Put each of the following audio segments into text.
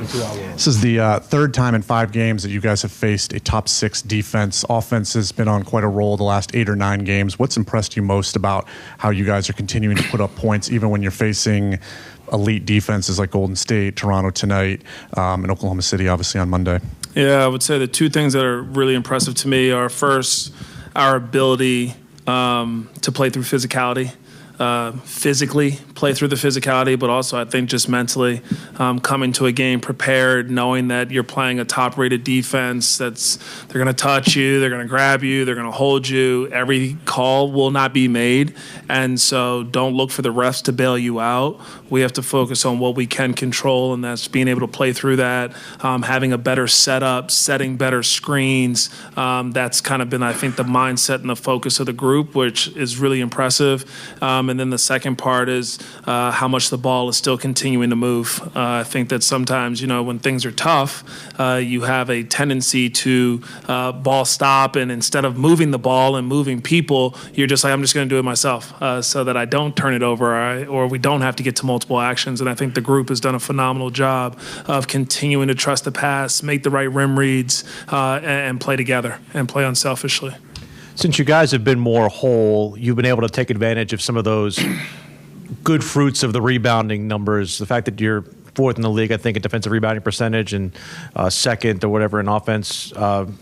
This is the third time in 5 games that you guys have faced a top 6 defense. Offense has been on quite a roll the last 8 or 9 games. What's impressed you most about how you guys are continuing to put up points even when you're facing elite defenses like Golden State, Toronto tonight, and Oklahoma City obviously on Monday? Yeah, I would say the 2 things that are really impressive to me are, first, our ability to play through physicality. Physically play through the physicality, but also I think just mentally coming to a game prepared, knowing that you're playing a top-rated defense. They're going to touch you, they're going to grab you, they're going to hold you. Every call will not be made, and so don't look for the refs to bail you out. We have to focus on what we can control, and that's being able to play through that, having a better setup, setting better screens. That's kind of been, I think, the mindset and the focus of the group, which is really impressive. And then the second part is how much the ball is still continuing to move. I think that sometimes, when things are tough, you have a tendency to ball stop, and instead of moving the ball and moving people, you're just like, I'm just going to do it myself so that I don't turn it over or we don't have to get to multiple actions. And I think the group has done a phenomenal job of continuing to trust the pass, make the right rim reads, and play together and play unselfishly. Since you guys have been more whole, you've been able to take advantage of some of those good fruits of the rebounding numbers. The fact that you're 4th in the league, I think, in defensive rebounding percentage and 2nd or whatever in offense.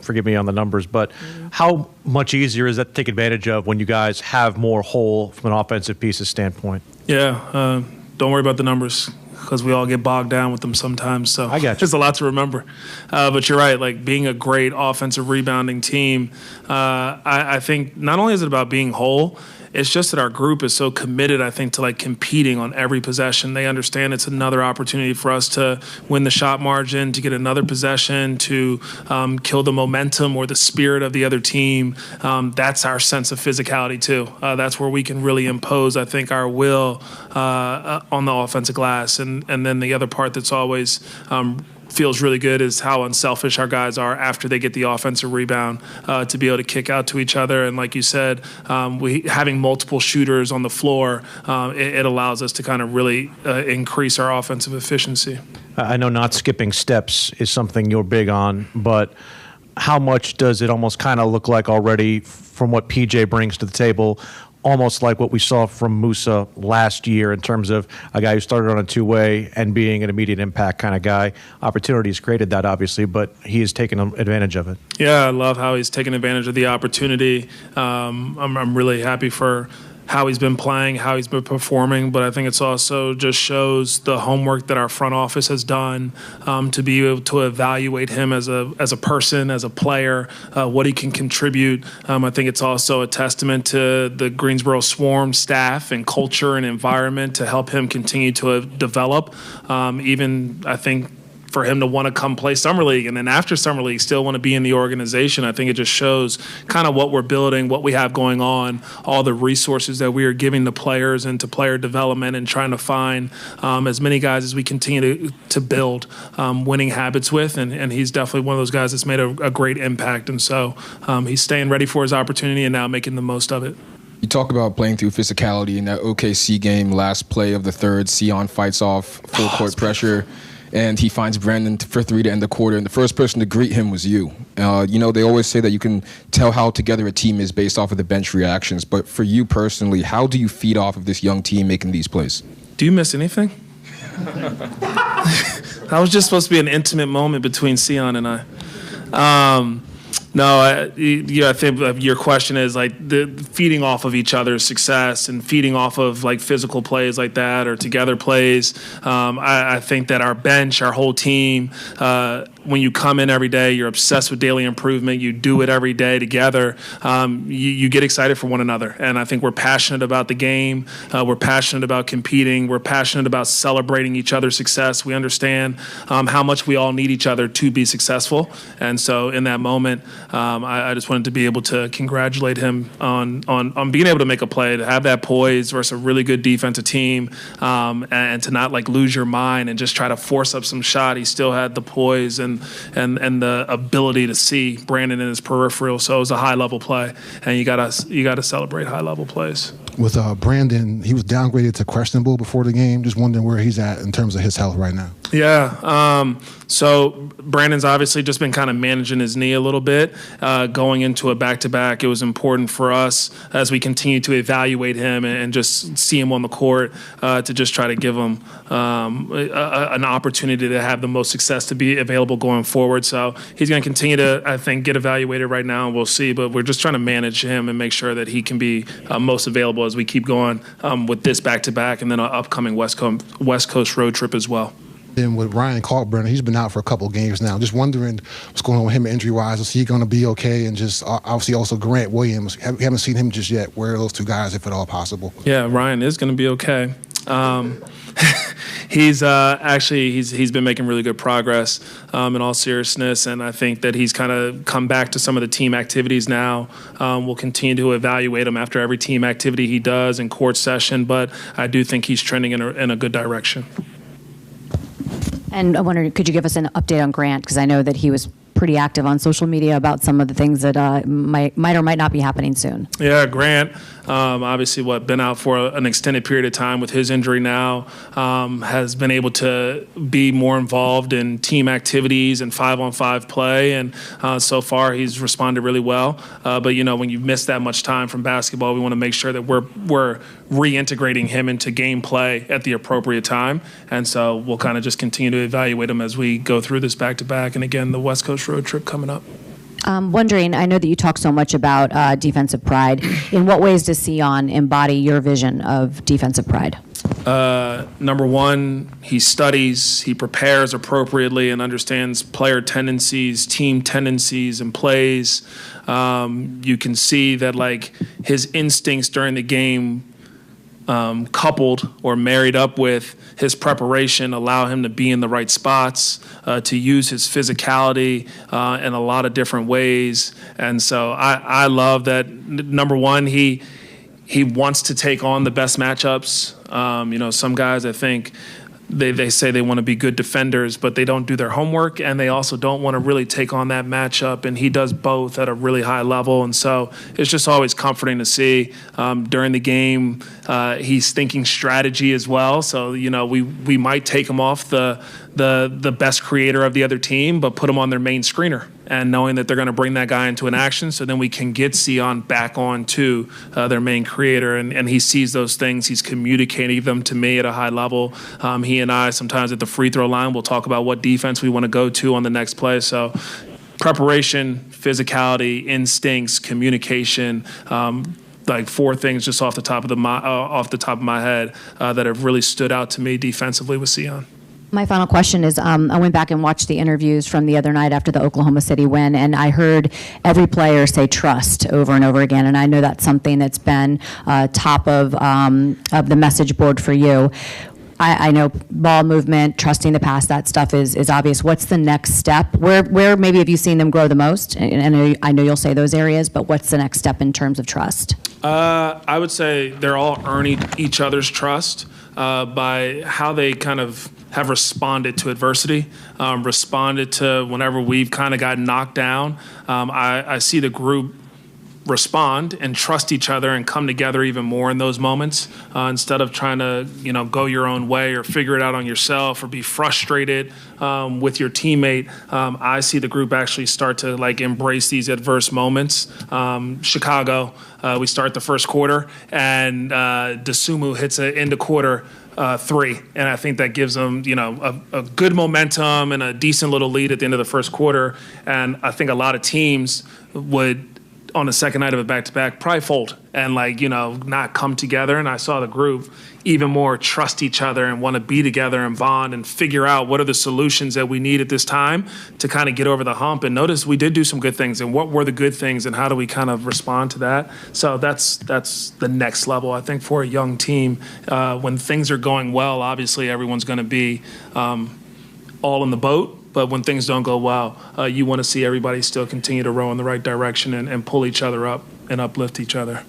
Forgive me on the numbers. But how much easier is that to take advantage of when you guys have more whole from an offensive pieces standpoint? Yeah, don't worry about the numbers, because we all get bogged down with them sometimes. So I got you. There's a lot to remember. But you're right, like being a great offensive rebounding team, I think not only is it about being whole, it's just that our group is so committed, I think, to like competing on every possession. They understand it's another opportunity for us to win the shot margin, to get another possession, to kill the momentum or the spirit of the other team. That's our sense of physicality too. That's where we can really impose, I think, our will on the offensive glass. And then the other part that's always feels really good is how unselfish our guys are after they get the offensive rebound to be able to kick out to each other. And like you said, having multiple shooters on the floor, it allows us to kind of really increase our offensive efficiency. I know not skipping steps is something you're big on, but how much does it almost kind of look like already from what PJ brings to the table, almost like what we saw from Musa last year in terms of a guy who started on a 2-way and being an immediate impact kind of guy? Opportunities created that, obviously, but he has taken advantage of it. Yeah, I love how he's taken advantage of the opportunity. I'm really happy for how he's been playing, how he's been performing, but I think it's also just shows the homework that our front office has done to be able to evaluate him as a person, as a player, what he can contribute. I think it's also a testament to the Greensboro Swarm staff and culture and environment to help him continue to develop. Even, I think, for him to want to come play Summer League and then after Summer League still want to be in the organization. I think it just shows kind of what we're building, what we have going on, all the resources that we are giving to players and to player development and trying to find as many guys as we continue to build winning habits with. And he's definitely one of those guys that's made a great impact. And so he's staying ready for his opportunity and now making the most of it. You talk about playing through physicality in that OKC game, last play of the third. Sion fights off full court pressure. And he finds Brandon for 3 to end the quarter. And the first person to greet him was you. They always say that you can tell how together a team is based off of the bench reactions. But for you personally, how do you feed off of this young team making these plays? Do you miss anything? That was just supposed to be an intimate moment between Sion and I. No, I think your question is like the feeding off of each other's success and feeding off of like physical plays like that or together plays. I think that our bench, our whole team, when you come in every day, you're obsessed with daily improvement. You do it every day together. You get excited for one another. And I think we're passionate about the game. We're passionate about competing. We're passionate about celebrating each other's success. We understand how much we all need each other to be successful. And so in that moment, I just wanted to be able to congratulate him on being able to make a play, to have that poise versus a really good defensive team, and to not like lose your mind and just try to force up some shot. He still had the poise and the ability to see Brandon in his peripheral. So it was a high level play, and you gotta celebrate high level plays. With Brandon, he was downgraded to questionable before the game. Just wondering where he's at in terms of his health right now. Yeah. So Brandon's obviously just been kind of managing his knee a little bit. Going into a back-to-back, it was important for us as we continue to evaluate him and just see him on the court to just try to give him an opportunity to have the most success to be available going forward. So he's going to continue to, I think, get evaluated right now, and we'll see. But we're just trying to manage him and make sure that he can be most available as we keep going with this back-to-back and then an upcoming West Coast road trip as well. Then with Ryan Kalkbrenner, he's been out for a couple of games now. Just wondering what's going on with him injury-wise. Is he going to be okay? And just obviously also Grant Williams. We haven't seen him just yet. Where are those two guys, if at all possible? Yeah, Ryan is going to be okay. He's been making really good progress in all seriousness, and I think that he's kind of come back to some of the team activities now. We'll continue to evaluate him after every team activity he does in court session, but I do think he's trending in a good direction. And I wonder, could you give us an update on Grant? Because I know that he was pretty active on social media about some of the things that might or might not be happening soon. Yeah, Grant, obviously been out for an extended period of time with his injury now, has been able to be more involved in team activities and 5-on-5 play, and so far he's responded really well. But when you miss that much time from basketball, we want to make sure that we're reintegrating him into game play at the appropriate time, and so we'll kind of just continue to evaluate him as we go through this back-to-back, and again, the West Coast road trip coming up. Wondering, I know that you talk so much about defensive pride. In what ways does Sion embody your vision of defensive pride? Number one, he studies, he prepares appropriately and understands player tendencies, team tendencies, and plays. You can see that his instincts during the game coupled or married up with his preparation allow him to be in the right spots, to use his physicality in a lot of different ways. And so I love that, number one, he wants to take on the best matchups. Some guys, I think, they say they want to be good defenders, but they don't do their homework, and they also don't want to really take on that matchup, and he does both at a really high level. And so it's just always comforting to see during the game he's thinking strategy as well. So we might take him off the best creator of the other team, but put him on their main screener, and knowing that they're going to bring that guy into an action, so then we can get Sion back on to their main creator, and he sees those things. He's communicating them to me at a high level. He and I sometimes at the free throw line will talk about what defense we want to go to on the next play. So preparation, physicality, instincts, communication, four things just off the top of my head that have really stood out to me defensively with Sion. My final question is, I went back and watched the interviews from the other night after the Oklahoma City win, and I heard every player say trust over and over again, and I know that's something that's been top of the message board for you. I know ball movement, trusting the pass, that stuff is obvious. What's the next step? Where maybe have you seen them grow the most? And I know you'll say those areas, but what's the next step in terms of trust? I would say they're all earning each other's trust by how they kind of have responded to adversity, responded to whenever we've kind of gotten knocked down. I see the group respond and trust each other and come together even more in those moments instead of trying to go your own way or figure it out on yourself or be frustrated with your teammate. I see the group actually start to embrace these adverse moments. Chicago, we start the first quarter and Dosunmu hits an end of quarter three, and I think that gives them a good momentum and a decent little lead at the end of the first quarter. And I think a lot of teams would, on the second night of a back-to-back, probably fold and not come together. And I saw the group even more trust each other and want to be together and bond and figure out what are the solutions that we need at this time to kind of get over the hump. And notice we did do some good things, and what were the good things and how do we kind of respond to that? So that's the next level, I think, for a young team. When things are going well, obviously everyone's going to be all in the boat. But when things don't go well, you want to see everybody still continue to row in the right direction and pull each other up and uplift each other.